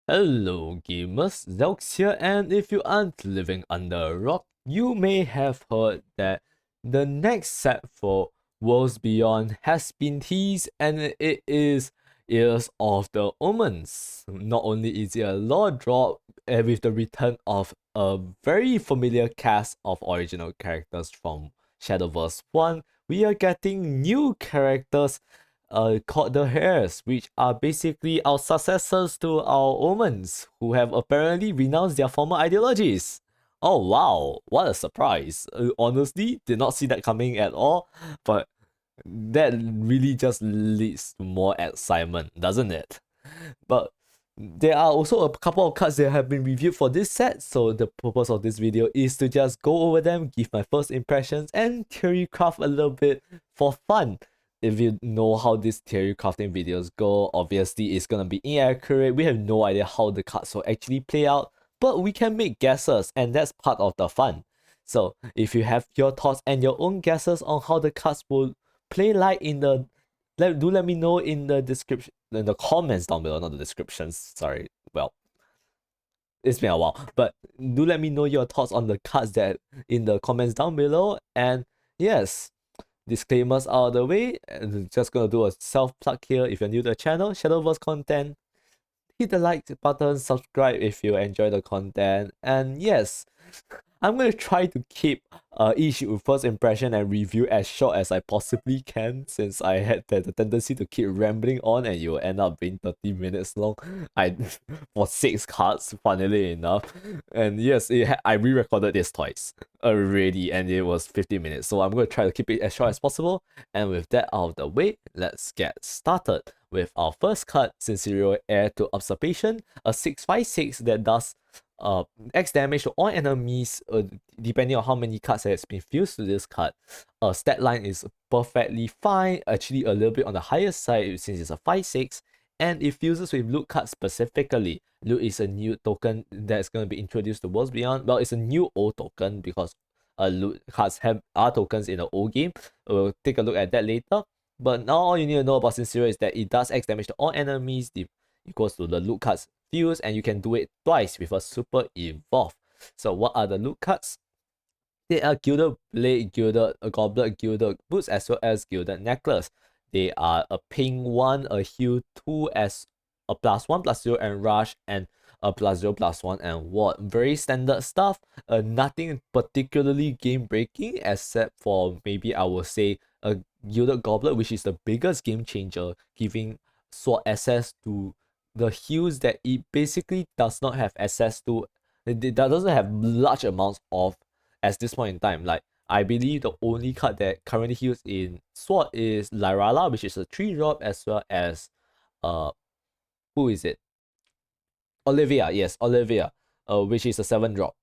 Hello gamers, Zelx here, and if you aren't living under a rock, you may have heard that the next set for Worlds Beyond has been teased, and it is Ears of the Omens. Not only is it a lore drop with the return of a very familiar cast of original characters from Shadowverse 1, we are getting new characters called the Hairs, which are basically our successors to our Omens, who have apparently renounced their former ideologies. Oh wow, what a surprise. Honestly, did not see that coming at all, but that really just leads to more excitement, doesn't it? But there are also a couple of cards that have been reviewed for this set, so the purpose of this video is to just go over them, give my first impressions, and theory craft a little bit for fun. If you know how these theory crafting videos go, obviously it's gonna be inaccurate. We have no idea how the cards will actually play out, but we can make guesses, and that's part of the fun. So if you have your thoughts and your own guesses on how the cards will play like in the let me know in the description, in the comments down below, not the descriptions. Sorry. Well, it's been a while, but do let me know your thoughts on the cards that in the comments down below. And yes, disclaimers out of the way. And just gonna do a self plug here. If you're new to the channel, Shadowverse content, hit the like button, subscribe if you enjoy the content, and yes, I'm gonna try to keep each first impression and review as short as I possibly can, since I had the tendency to keep rambling on and you end up being 30 minutes long. I for 6 cards, funnily enough. And yes, I re-recorded this twice already, and it was 50 minutes. So I'm gonna try to keep it as short as possible. And with that out of the way, let's get started with our first card, Sinciro Heir to Usurpation, a 6/5/6 that does X damage to all enemies, depending on how many cards has been fused to this card. Stat line is perfectly fine, actually a little bit on the higher side since it's a 5/6, and it fuses with loot cards specifically. Loot is a new token that's going to be introduced to Worlds Beyond. Well, it's a new old token because loot cards are tokens in the old game. We'll take a look at that later. But now all you need to know about Sincero is that it does X damage to all enemies, equals to the loot cards fuse, and you can do it twice with a super evolve. So what are the loot cards? They are Gilded Blade, Gilded Goblet, Gilded Boots, as well as Gilded Necklace. They are a ping 1, a heal 2 as a +1/+0 and rush, and a +0/+1 and ward. Very standard stuff. Nothing particularly game breaking except for maybe I will say a Gilded Goblet, which is the biggest game changer, giving sword access to the heals that it basically does not have access to. It doesn't have large amounts of at this point in time. Like, I believe the only card that currently heals in Sword is Lyrala, which is a 3-drop, as well as who is it? Olivia, yes, Olivia, which is a 7-drop,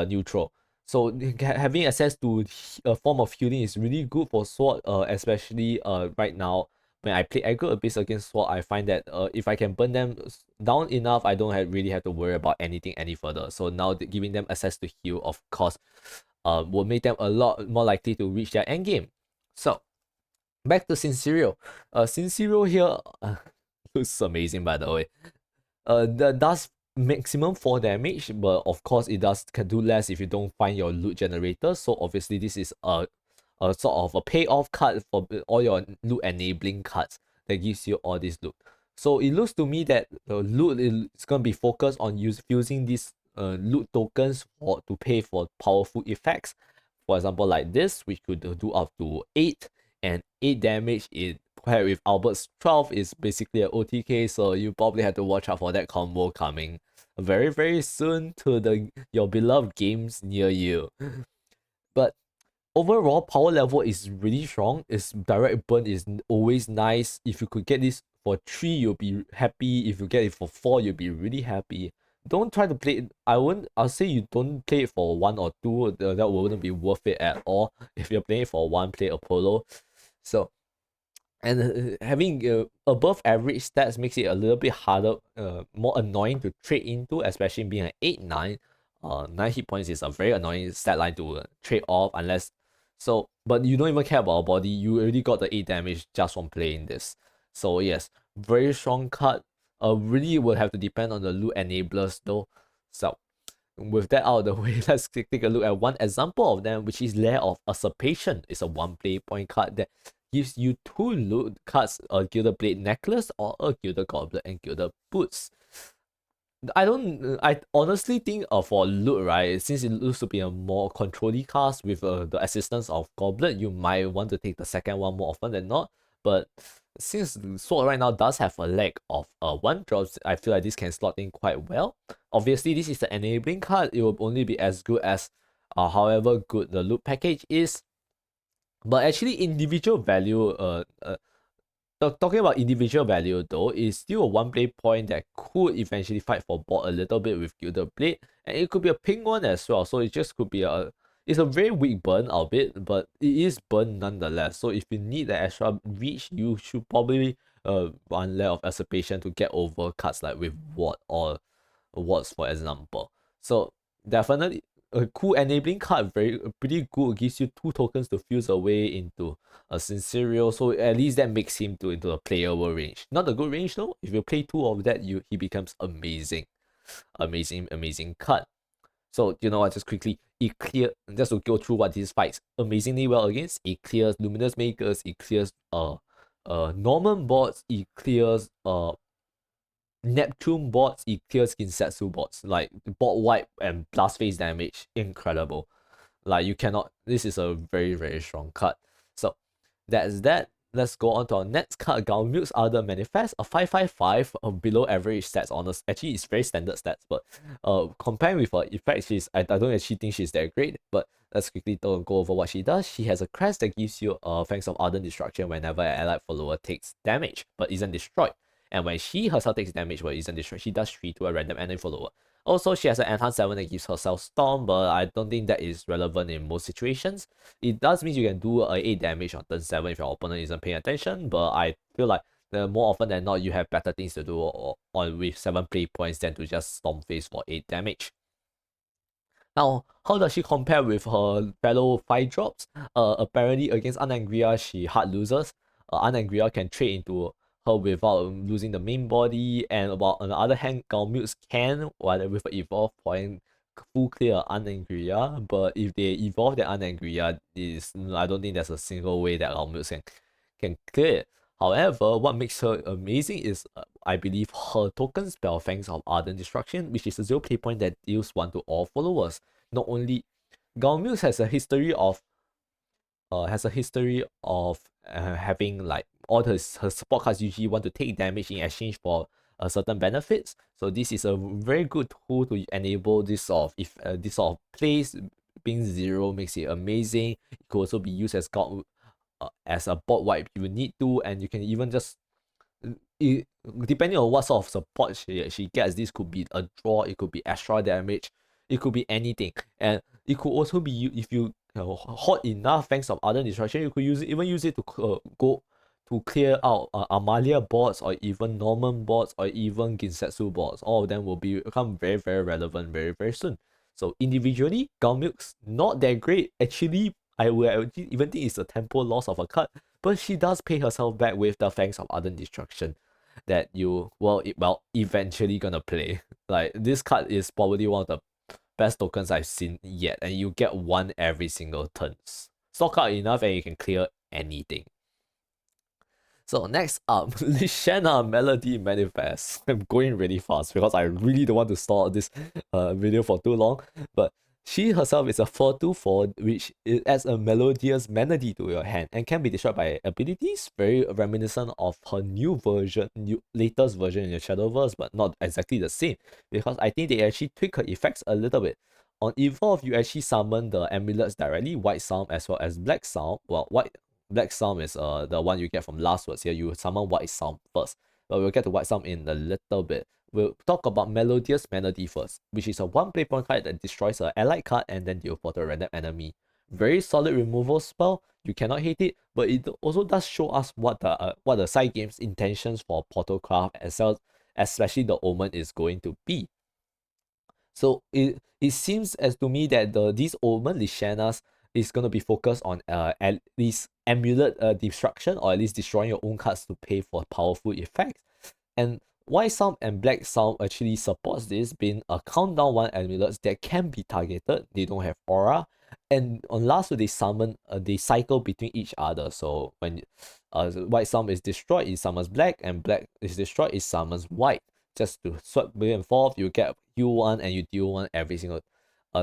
neutral. So having access to a form of healing is really good for Sword, especially right now when I play aggro abyss against Sword. I find that if I can burn them down enough, I don't really have to worry about anything any further. So now giving them access to heal, of course, will make them a lot more likely to reach their end game. So back to Sinciro. Sinciro here looks amazing, by the way. That does maximum 4 damage, but of course it can do less if you don't find your loot generator. So obviously this is a sort of a payoff card for all your loot enabling cards that gives you all this loot. So it looks to me that the loot is going to be focused on using these loot tokens to pay for powerful effects. For example, like this, which could do up to 8, and 8 damage in paired with Albert's 12 is basically an OTK, so you probably have to watch out for that combo coming very soon to your beloved games near you. But overall, power level is really strong. Its direct burn is always nice. If you could get this for 3, you'll be happy. If you get it for 4, you'll be really happy. Don't try to play it. I'll say you don't play it for 1 or 2. That wouldn't be worth it at all. If you're playing it for 1, play Apollo. So, and having above average stats makes it a little bit harder, more annoying to trade into, especially being an 8/9. 9 hit points is a very annoying stat line to trade off, unless so. But you don't even care about our body. You already got the 8 damage just from playing this. So yes, very strong card. really will have to depend on the loot enablers though. So with that out of the way, let's take a look at one example of them, which is Lair of Usurpation. It's a 1 play point card that gives you 2 loot cards, a Gilded Blade Necklace or a Gilded Goblet and Gilded Boots. I honestly think for loot, right, since it looks to be a more controlly cast with the assistance of Goblet, you might want to take the second one more often than not. But since Sword right now does have a lack of 1-drops, I feel like this can slot in quite well. Obviously, this is the enabling card. It will only be as good as however good the loot package is. But actually, individual value, talking about individual value though, is still a 1 play point that could eventually fight for board a little bit with Gilded Blade, and it could be a pink one as well. So it just could be it's a very weak burn of it, but it is burn nonetheless. So if you need the extra reach, you should probably run Lair of Usurpation to get over cards like with Ward or Wards, for example. So definitely a cool enabling card, pretty good. Gives you 2 tokens to fuse away into a Sinciro, so at least that makes him into a playable range. Not a good range though. If you play 2 of that, he becomes amazing. Amazing card. So you know what, just quickly, it clears, just to go through what this fights amazingly well against. It clears Luminous Makers, it clears Norman bots, it clears Neptune bots, it clears Kinsetsu bots. Like bot wipe and blast phase damage, incredible. Like you cannot, this is a very strong card. So that's that. Let's go on to our next card, Galmieux's Other Manifest, a 5/5/5 below average stats. Honest, actually it's very standard stats, but comparing with her effect, I don't actually think she's that great. But let's quickly go over what she does. She has a crest that gives you Fangs of Ardent Destruction whenever an allied follower takes damage but isn't destroyed. And when she herself takes damage but isn't destroyed, she does 3 to a random enemy follower. Also, she has an enhanced 7 that gives herself Storm, but I don't think that is relevant in most situations. It does mean you can do 8 damage on turn 7 if your opponent isn't paying attention, but I feel like more often than not, you have better things to do on with 7 play points than to just Storm Face for 8 damage. Now, how does she compare with her fellow 5-drops? Apparently, against Anangria, she hard loses. Anangria can trade into her without losing the main body, and on the other hand, Galmieux can, while with an evolve point, full clear Anangria, but if they evolve the Anangria, I don't think there's a single way that Galmieux can clear it. However, what makes her amazing is, I believe, her token spell Fangs of Ardent Destruction, which is a 0 play point that deals 1 to all followers. Not only Galmieux has a history of having like all her support cards usually want to take damage in exchange for certain benefits. So this is a very good tool to enable this sort of plays. Being 0 makes it amazing. It could also be used as a bot wipe if you need to, and you can even just depending on what sort of support she gets, this could be a draw, it could be extra damage, it could be anything, and it could also be if you hot enough Fangs of Ardent Destruction, you could use it to go to clear out Amalia bots or even Norman bots or even Ginsetsu bots. All of them will become very relevant very soon. So individually, Galmieux not that great. Actually, I would even think it's a tempo loss of a card, but she does pay herself back with the Fangs of Ardent Destruction that you eventually gonna play. Like this card is probably one of the best tokens I've seen yet, and you get 1 every single turns. Stock out enough and you can clear anything. So next up, Lishenna Melody Manifest. I'm going really fast because I really don't want to stall this video for too long, but she herself is a 4/4, which adds a melodious melody to your hand and can be destroyed by abilities, very reminiscent of her latest version in the Shadowverse, but not exactly the same, because I think they actually tweak her effects a little bit. On Evolve, you actually summon the amulets directly, White Psalm as well as Black Psalm. Well, Black Psalm is the one you get from last words here. You summon White Psalm first, but we'll get to White Psalm in a little bit. We'll talk about Melodious Melody first, which is a 1 play point card that destroys an allied card and then deal for the random enemy. Very solid removal spell. You cannot hate it, but it also does show us what the side game's intentions for Portalcraft as well, especially the Omen, is going to be. So it seems as to me that these Omen Lishennas is going to be focused on at least amulet destruction, or at least destroying your own cards to pay for powerful effects. And White Sound and Black Sound actually supports this, being a countdown 1 amulets that can be targeted. They don't have aura. And on last they summon, they cycle between each other. So when White Sound is destroyed, it summons Black, and Black is destroyed, it summons White. Just to swap back and forth, you get Q1 and you deal 1 every single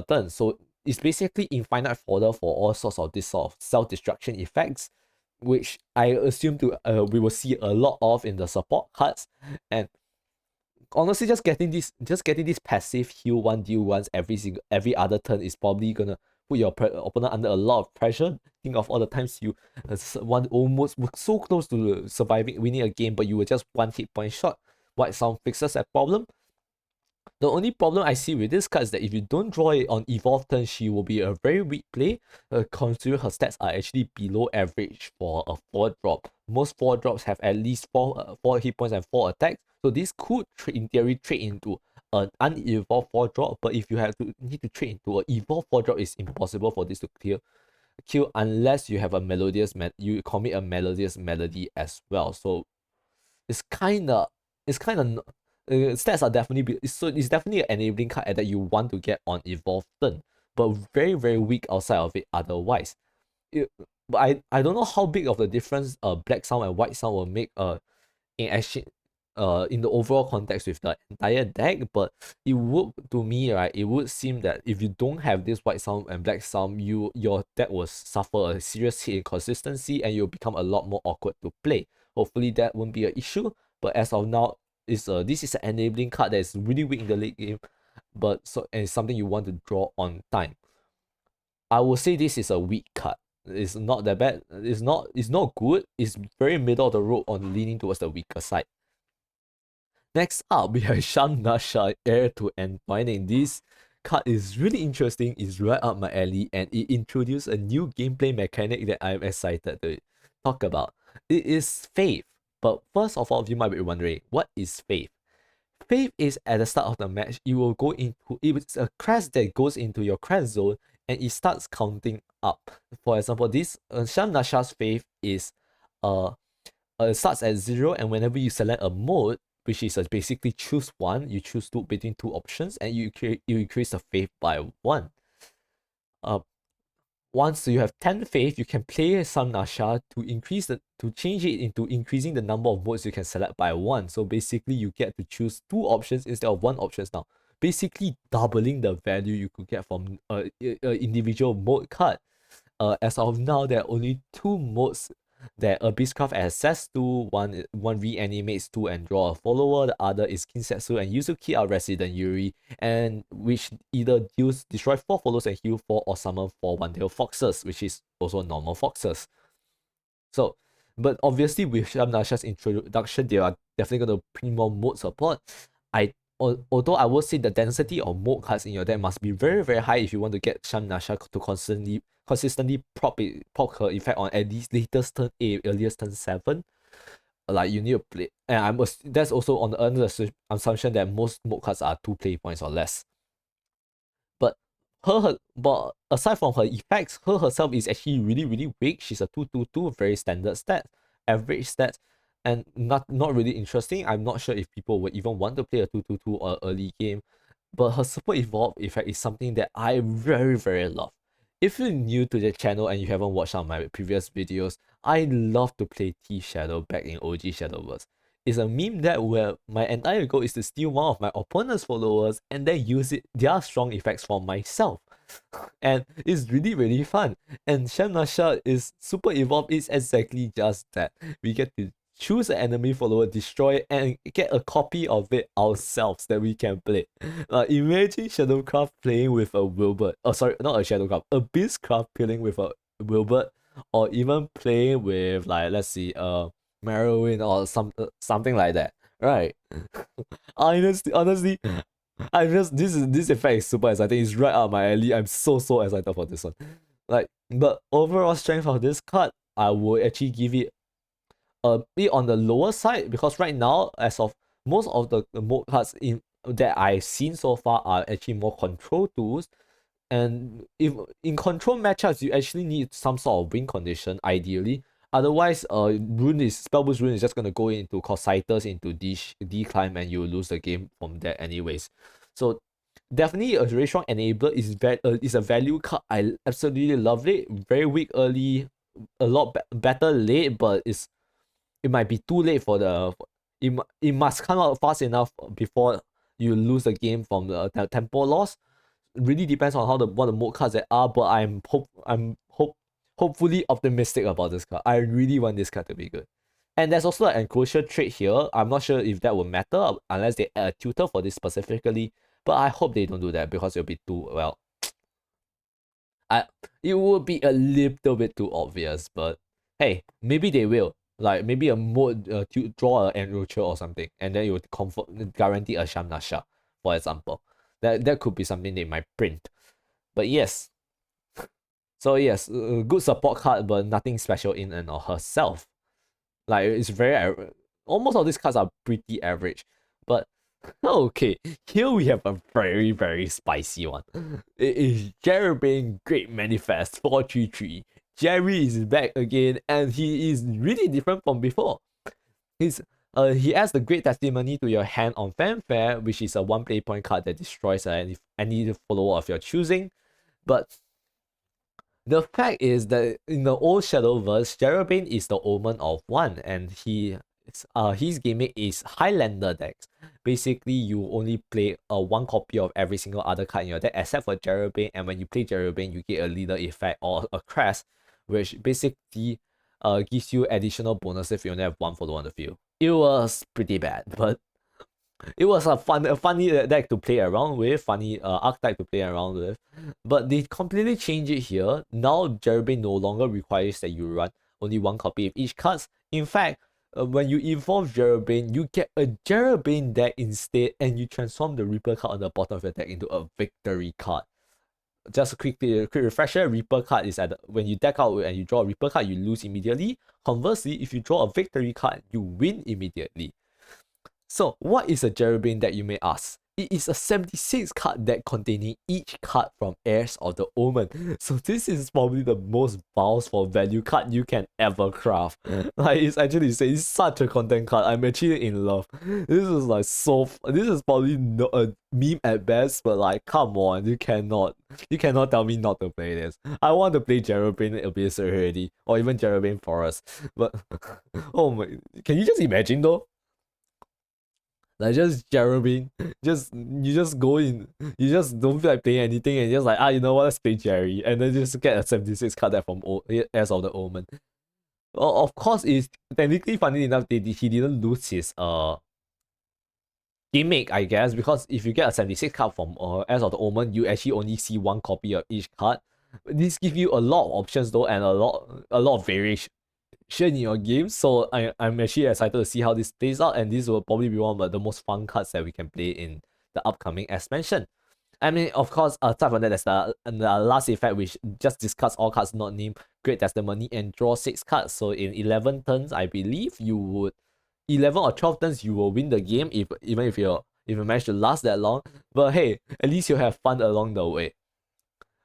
turn. So it's basically infinite fodder for all sorts of this sort of self-destruction effects, which I assume we will see a lot of in the support cards. And honestly, just getting this passive heal 1 deal 1s every other turn is probably gonna put your opponent under a lot of pressure. Think of all the times you almost were so close to winning a game, but you were just 1 hit point short. White Sound fixes that problem. The only problem I see with this card is that if you don't draw it on evolve turn, she will be a very weak play, considering her stats are actually below average for a 4-drop. Most 4-drops have at least 4 hit points and 4 attacks, so this could in theory trade into an unevolved 4-drop, but if you need to trade into an evolved 4-drop, it's impossible for this to kill unless you have a you commit a melodious melody as well. So it's kinda stats are definitely it's definitely an enabling card that you want to get on evolve turn, but very very weak outside of it otherwise. But I don't know how big of a difference Black Sound and White Sound will make in action in the overall context with the entire deck, but it would, to me, right, it would seem that if you don't have this White Sound and Black Sound, your deck will suffer a serious hit in consistency and you'll become a lot more awkward to play. Hopefully that won't be an issue, but as of now, this is an enabling card that is really weak in the late game, and it's something you want to draw on time. I will say this is a weak card. It's not that bad. It's not good. It's very middle of the road on leaning towards the weaker side. Next up, we have Sham Nachos, Heir to Entwining. This card is really interesting, it's right up my alley, and it introduced a new gameplay mechanic that I'm excited to talk about. It is Faith. But first of all, you might be wondering, what is Faith? Faith is at the start of the match, it's a crest that goes into your crest zone and it starts counting up. For example, this Sham Nachos Faith is starts at 0, and whenever you select a mode, which is basically choose one, you choose between 2 options, and you increase the faith by 1. Once you have 10 faith, you can play Sham Nachos to change it into increasing the number of modes you can select by 1. So basically, you get to choose 2 options instead of 1 option now. Basically, doubling the value you could get from an individual mode card. As of now, there are only 2 modes that Abysscraft has access to. One reanimates 2 and draw a follower. The other is Kinsetsu and Yuzuki are Resident Yuri, and which either destroy 4 followers and heal 4, or summon 4 one-tailed foxes, which is also normal foxes. So, but obviously with Sham Nachos introduction, they are definitely going to bring more mode support. Although I would say the density of mode cards in your deck must be very very high if you want to get Sham Nachos to consistently prop her effect on at least latest turn 8, earliest turn 7. Like you need to play, and that's also on the under the assumption that most mode cards are 2 play points or less. But aside from her effects, her herself is actually really really weak. She's a 2/2/2, very standard stat, average stat, and not really interesting. I'm not sure if people would even want to play a 2/2/2 or early game, but her super evolve effect is something that I very very love. If you're new to the channel and you haven't watched some of my previous videos, I love to play T Shadow back in OG Shadowverse. It's a meme that where my entire goal is to steal one of my opponent's followers and then use their strong effects for myself. And it's really really fun. And Sham Nachos is super evolved, it's exactly just that. We get to choose an enemy follower, destroy it, and get a copy of it ourselves that we can play. Imagine Shadowcraft playing with a Wilbert. Oh, sorry, not a Shadowcraft. Abysscraft playing with a Wilbert, or even playing with, like, let's see, Merowyn or something like that, right? Honestly, this effect is super exciting. It's right up my alley. I'm so excited for this one. Like, but overall strength of this card, I would actually give it a bit on the lower side, because right now, as of most of the mode cards that I've seen so far are actually more control tools. And if in control matchups, you actually need some sort of win condition, ideally. Otherwise, spell boost rune is just gonna go into Cositus into decline, and you will lose the game from there anyways. So definitely a very strong enabler. Is a value card. I absolutely love it. Very weak early, a lot better late, but it might be too late for it must come out fast enough before you lose the game from the tempo loss. It really depends on what the mode cards there are, but hopefully optimistic about this card. I really want this card to be good. And there's also an enclosure trait here. I'm not sure if that will matter unless they add a tutor for this specifically, but I hope they don't do that because it'll be too, well, it would be a little bit too obvious, but hey, maybe they will. Like maybe a mode to draw an enroacher or something, and then it would guarantee a Sham Nachos, for example. That could be something they might print. But yes. So yes, good support card, but nothing special in and of herself. Like it's very almost all these cards are pretty average. But okay, here we have a very, very spicy one. It is Jeremy Great Manifest 433. Jerry is back again, and he is really different from before. He adds the Great Testimony to your hand on Fanfare, which is a 1 play point card that destroys any follower of your choosing. But the fact is that in the old Shadowverse, Jerobane is the Omen of 1, and his gimmick is Highlander decks. Basically, you only play one copy of every single other card in your deck except for Jerobane, and when you play Jerobane, you get a leader effect or a crest, which basically gives you additional bonus if you only have one follower on the field. It was pretty bad, but it was a funny deck to play around with, funny archetype to play around with. But they completely changed it here. Now Jerobane no longer requires that you run only one copy of each card. In fact, when you evolve Jerobane, you get a Jerobane deck instead, and you transform the Reaper card on the bottom of your deck into a victory card. Just a quick refresher, Reaper card is when you deck out and you draw a Reaper card, you lose immediately. Conversely, if you draw a victory card, you win immediately. So, what is a Jerobane deck, you may ask? It is a 76 card deck containing each card from Heirs of the Omen. So this is probably the most vouched for value card you can ever craft. Like, it's actually it's such a content card. I'm actually in love. This is like this is probably not a meme at best, but like, come on, you cannot tell me not to play this. I want to play Jerobane Abyss already, or even Jerobane Forest. But oh my, can you just imagine though? Like just Jeremy, you just go in, you just don't feel like playing anything, and just like, you know what, let's play Jerry, and then just get a 76 card deck from Heirs of the Omen. Well, of course, it's technically funny enough he didn't lose his gimmick, I guess, because if you get a 76 card from Heirs of the Omen, you actually only see one copy of each card. This gives you a lot of options though, and a lot of variation in your game, so I'm actually excited to see how this plays out, and this will probably be one of the most fun cards that we can play in the upcoming expansion. I mean, of course, aside from that, there's the last effect, which just discards all cards not named Great Testimony and draw 6 cards. So in 11 turns, I believe 11 or 12 turns, you will win the game even if you manage to last that long. But hey, at least you have fun along the way.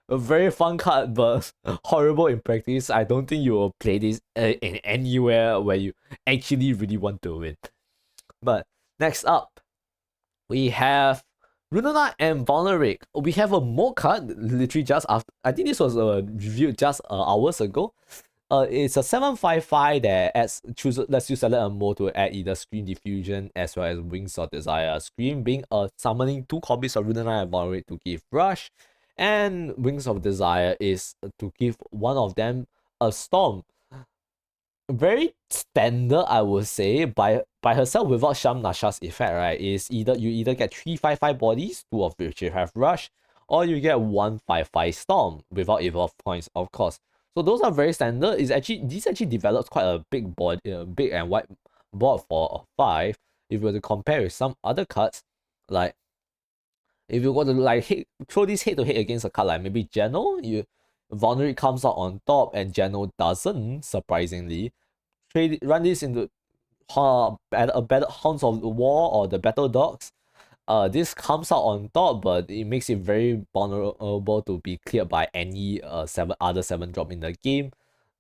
A very fun card, but horrible in practice. I don't think you will play this in anywhere where you actually really want to win. But next up, we have Runana and Velharia. We have a mode card literally just after. I think this was reviewed just hours ago. It's a 7/5/5 that lets you select a mode to add either Scream Diffusion as well as Wings of Desire. Scream being summoning 2 copies of Runana and Velharia to give Rush, and Wings of Desire is to give one of them a Storm. Very standard, I would say, by herself without Sham Nachos effect, right? Is you either get 3/5/5 bodies, 2 of which you have Rush, or you get 1/5/5 Storm without evolve points, of course. So those are very standard. This actually develops quite a big big and wide board for a 5. If you were to compare with some other cards, like if you want to like throw this head to head against a card like maybe Geno, Velharia comes out on top and Geno doesn't, surprisingly. Run this into a better Hounds of the War or the Battle Dogs. This comes out on top, but it makes it very vulnerable to be cleared by any other 7 drop in the game.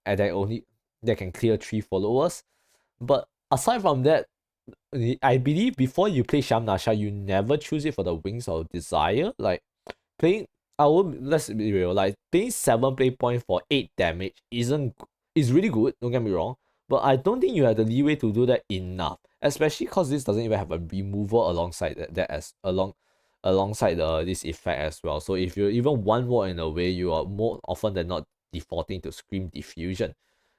And then that can clear 3 followers. But aside from that, I believe before you play Sham Nachos, you never choose it for the Wings of Desire. Like playing, let's be real, like playing 7 play points for 8 damage is really good, don't get me wrong. But I don't think you have the leeway to do that enough. Especially because this doesn't even have a removal alongside alongside this effect as well. So if you're even one more in a way, you are more often than not defaulting to Scream Diffusion.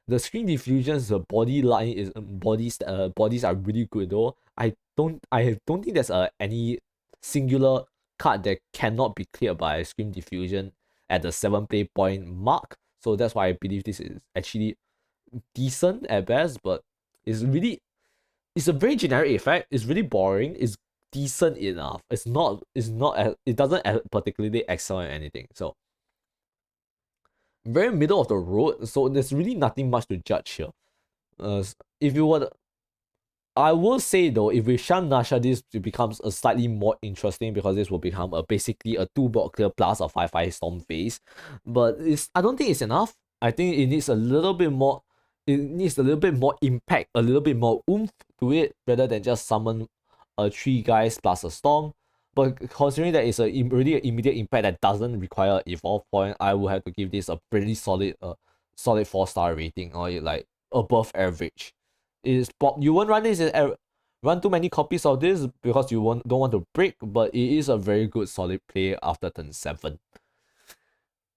The Screen Diffusion's body line is bodies are really good though. I don't think there's any singular card that cannot be cleared by Screen Diffusion at the 7 play point mark. So that's why I believe this is actually decent at best, but it's a very generic effect. It's really boring. It's decent enough. It doesn't particularly excel in anything. So very middle of the road. So there's really nothing much to judge here. If you were I will say though, if we Sham Nachos, this becomes a slightly more interesting because this will become basically a 2-board clear plus a 5/5 storm phase. But I don't think it's enough. I think it needs a little bit more. It needs a little bit more impact, a little bit more oomph to it, rather than just summon 3 guys plus a storm. But considering that it's really an immediate impact that doesn't require evolve point, I will have to give this a pretty solid 4-star rating, or like above average. You won't run too many copies of this because don't want to break, but it is a very good solid play after turn 7.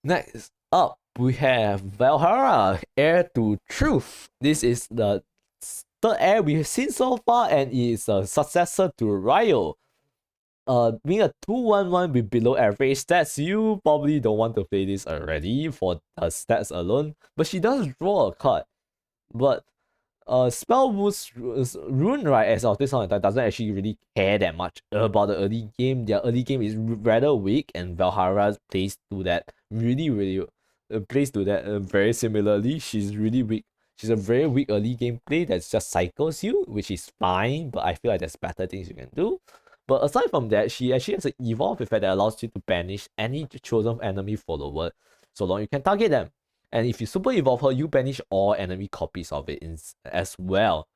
Next up, we have Velharia, Heir to Truth. This is the third heir we've seen so far, and it is a successor to Ryo. Being a 2/1/1 with below average stats, you probably don't want to play this already for her stats alone, but she does draw a card. But Spell Boost Rune, right, as of this point in time, doesn't actually really care that much about the early game. Their early game is rather weak, and Velharia plays to that very similarly. She's really weak. She's a very weak early gameplay that just cycles you, which is fine, but I feel like there's better things you can do. But aside from that, she actually has an evolve effect that allows you to banish any chosen enemy follower, so long you can target them. And if you super evolve her, you banish all enemy copies of it as well.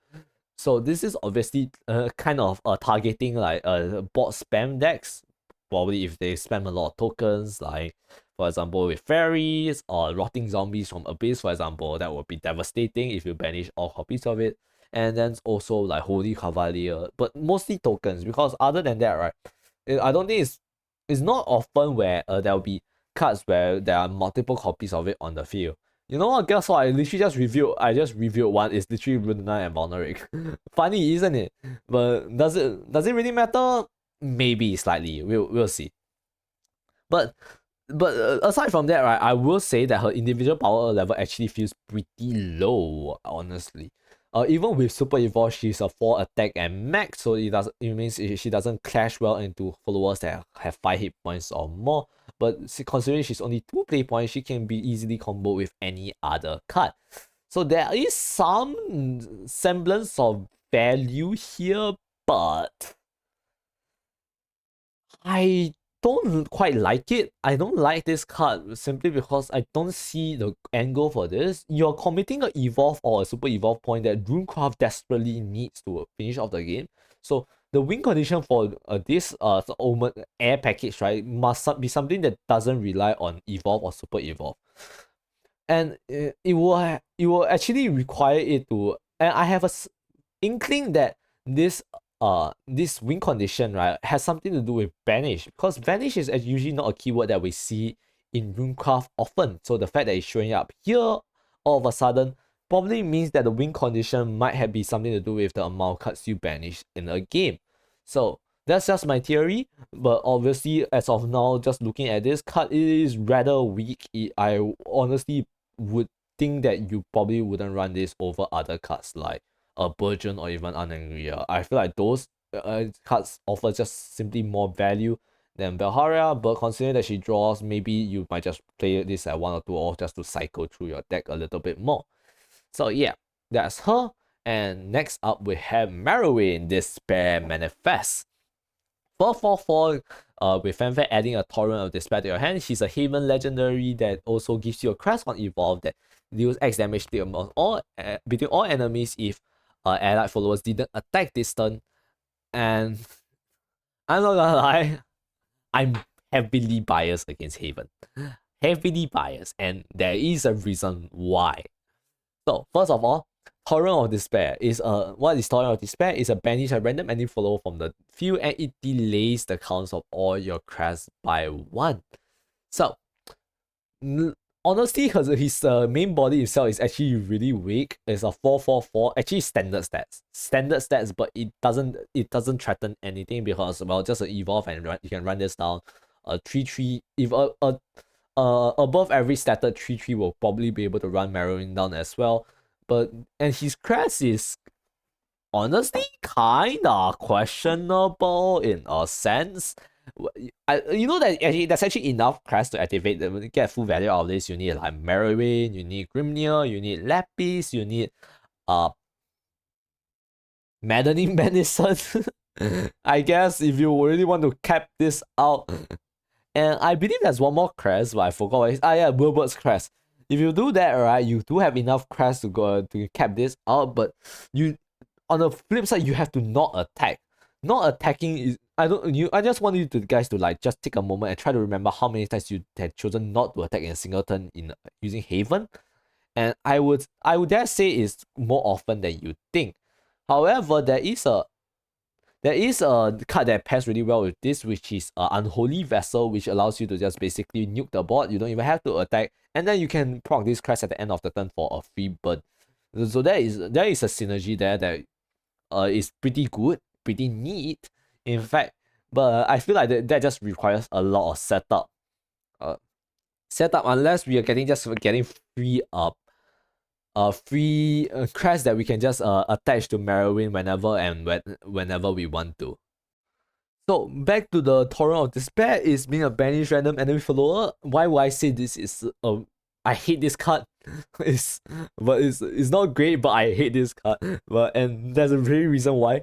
So this is obviously kind of targeting like bot spam decks. Probably if they spam a lot of tokens, like for example with fairies or rotting zombies from Abyss, for example, that would be devastating if you banish all copies of it. And then also like Holy Cavalier, but mostly tokens, because other than that, right, I don't think it's not often where there will be cards where there are multiple copies of it on the field. You know what? Guess what? I just reviewed one. It's literally Runa and Valneric. Funny, isn't it? But does it really matter? Maybe slightly. We'll see. But aside from that, right, I will say that her individual power level actually feels pretty low, honestly. Even with Super Evolve, she's a 4 attack and max, so it means she doesn't clash well into followers that have 5 hit points or more. But considering she's only 2 play points, she can be easily comboed with any other card. So there is some semblance of value here, but I don't quite like it. I don't like this card simply because I don't see the angle for this. You're committing an evolve or a super evolve point that Runecraft desperately needs to finish off the game. So the win condition for this Omen air package, right, must be something that doesn't rely on evolve or super evolve. And it will actually require it to, and I have a inkling that this win condition, right, has something to do with banish, because banish is usually not a keyword that we see in Runecraft often. So the fact that it's showing up here all of a sudden probably means that the win condition might have be something to do with the amount of cards you banish in a game. So that's just my theory, but obviously as of now, just looking at this card, it is rather weak. I honestly would think that you probably wouldn't run this over other cards like a Burgeon or even Unangria. I feel like those cards offer just simply more value than Velharia, but considering that she draws, maybe you might just play this at 1 or 2 off just to cycle through your deck a little bit more. So yeah, that's her. And next up we have Merowyn, Despair Manifest. 4/4 with Fanfare adding a Torrent of Despair to your hand. She's a Haven legendary that also gives you a Crest on evolve that deals X damage to between all enemies if allied followers didn't attack this turn. And I'm not gonna lie, I'm heavily biased against Haven. Heavily biased, and there is a reason why. So first of all, Torrent of Despair is what is Torrent of Despair? Is a banish a random enemy follower from the field, and it delays the counts of all your crests by 1. So honestly, because his main body itself is actually really weak. It's a 4/4/4, actually standard stats, but it doesn't threaten anything because, well, just an evolve and you can run this down. 3/3, if above average stated 3/3 will probably be able to run Marrowing down as well. And his crest is honestly kinda questionable in a sense. You know that actually there's actually enough crest to activate them to get full value out of this. You need like Marrowing, you need Grimnir, you need Lapis, you need Maddening Benison. I guess if you really want to cap this out. And I believe there's one more crest, but I forgot what it is. Yeah, Wilbert's crest. If you do that, right, you do have enough crest to go to cap this out, but you, on the flip side, you have to not attack. Not attacking is I just want you guys to like just take a moment and try to remember how many times you had chosen not to attack in a single turn in using Haven. And I would dare say it's more often than you think. However, there is a card that pairs really well with this, which is Unholy Vessel, which allows you to just basically nuke the board. You don't even have to attack, and then you can proc this crest at the end of the turn for a free burn. So there is a synergy there that is pretty good, pretty neat, in fact. But I feel like that just requires a lot of setup. Unless we are getting free crest that we can just attach to Marrowing whenever we want to. So back to the Torrent of Despair is being a banished random enemy follower. Why would I say this is I hate this card? it's not great, but I hate this card. And there's a very reason why.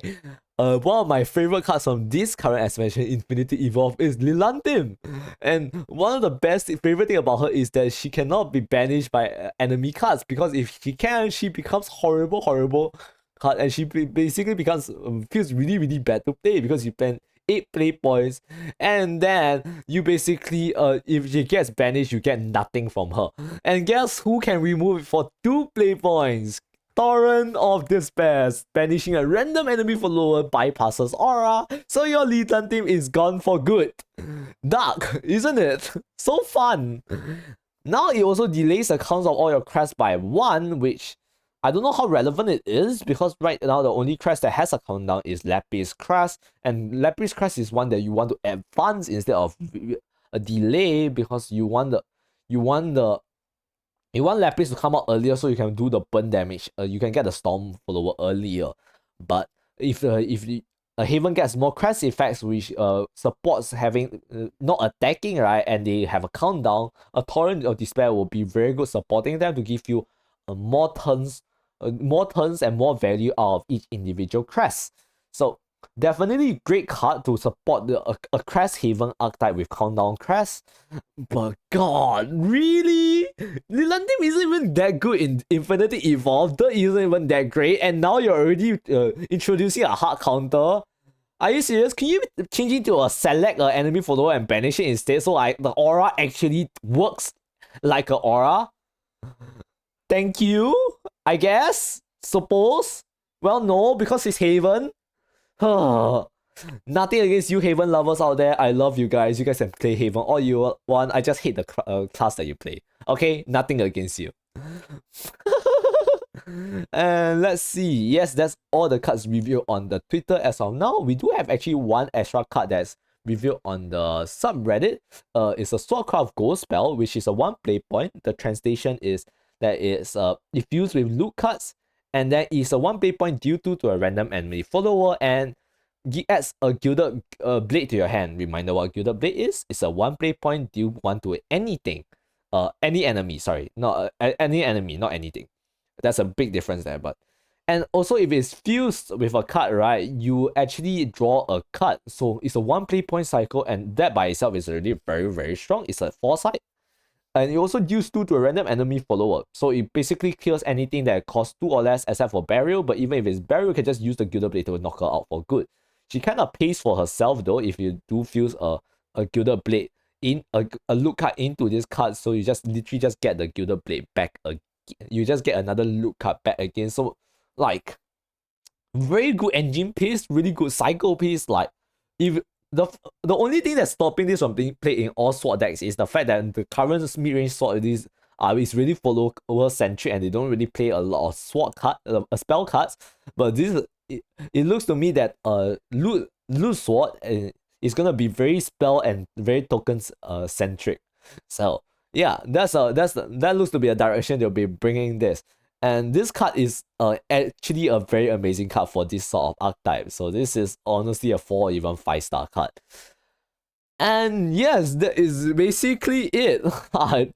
One of my favorite cards from this current expansion, Infinity Evolve, is Lilantim. And one of the favorite thing about her is that she cannot be banished by enemy cards, because if she can, she becomes horrible card, and she basically feels really bad to play because you spend 8 play points, and then you basically if she gets banished, you get nothing from her. And guess who can remove it for 2 play points? Torrent of Despair. Banishing a random enemy follower bypasses aura, so your Lilantim is gone for good. Dark, isn't it? So fun. Now it also delays the counts of all your crests by 1, which I don't know how relevant it is, because right now the only crest that has a countdown is Lapis crest, and Lapis crest is one that you want to advance instead of a delay, because you want Lapis to come out earlier so you can do the burn damage. You can get the Storm follower earlier. But if a Haven gets more crest effects, which supports having not attacking, right, and they have a countdown, a Torrent of Despair will be very good supporting them to give you more turns and more value out of each individual crest. So definitely great card to support a crest Haven archetype with countdown crest. But god, really? Lilantim isn't even that good in Infinity Evolve. That isn't even that great, and now you're already introducing a hard counter. Are you serious? Can you change it to a select enemy follower and banish it instead, so the aura actually works like an aura? Thank you, I guess. Suppose. Well, no, because it's Haven. Nothing against you Haven lovers out there. I love you guys. You guys can play Haven all you want. I just hate the class that you play. Okay? Nothing against you. And let's see. Yes, that's all the cards reviewed on the Twitter as of now. We do have actually one extra card that's reviewed on the subreddit. It's a Swordcraft Gold spell, which is a 1 play point. The translation is that it's if used with loot cards, and then it's a 1 play point due to a random enemy follower, and adds a Gilded Blade to your hand. Reminder what Gilded Blade is. It's a 1 play point due 1 to anything. Any enemy, sorry. Not any enemy, not anything. That's a big difference there, but And also, if it's fused with a card, right, you actually draw a card. So it's a 1 play point cycle, and that by itself is already very, very strong. It's a foresight. And it also deals 2 to a random enemy follower. So it basically kills anything that costs 2 or less except for burial. But even if it's burial, you can just use the Gilded Blade to knock her out for good. She kind of pays for herself though if you do fuse a Gilded Blade in a loot card into this card. So you just literally just get the Gilded Blade back again. You just get another loot card back again. So like, very good engine piece, really good cycle piece. Like, if the only thing that's stopping this from being played in all sword decks is the fact that the current mid-range sword is really follower centric and they don't really play a lot of sword spell cards. But this it looks to me that loot sword is gonna be very spell and very tokens centric. So yeah, that looks to be a direction they'll be bringing this. And this card is actually a very amazing card for this sort of archetype. So this is honestly a 4 or even 5-star card. And yes, that is basically it.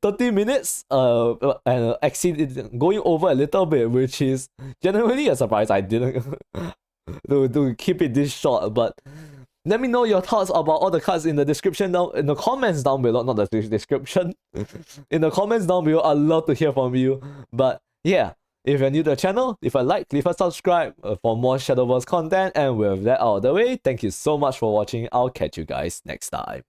30 minutes and exceeded, going over a little bit, which is genuinely a surprise. I didn't to keep it this short, but let me know your thoughts about all the cards in the description down in the comments down below, not the description. In the comments down below, I'd love to hear from you. But yeah, if you're new to the channel, leave a like, leave a subscribe for more Shadowverse content. And with that out of the way, thank you so much for watching. I'll catch you guys next time.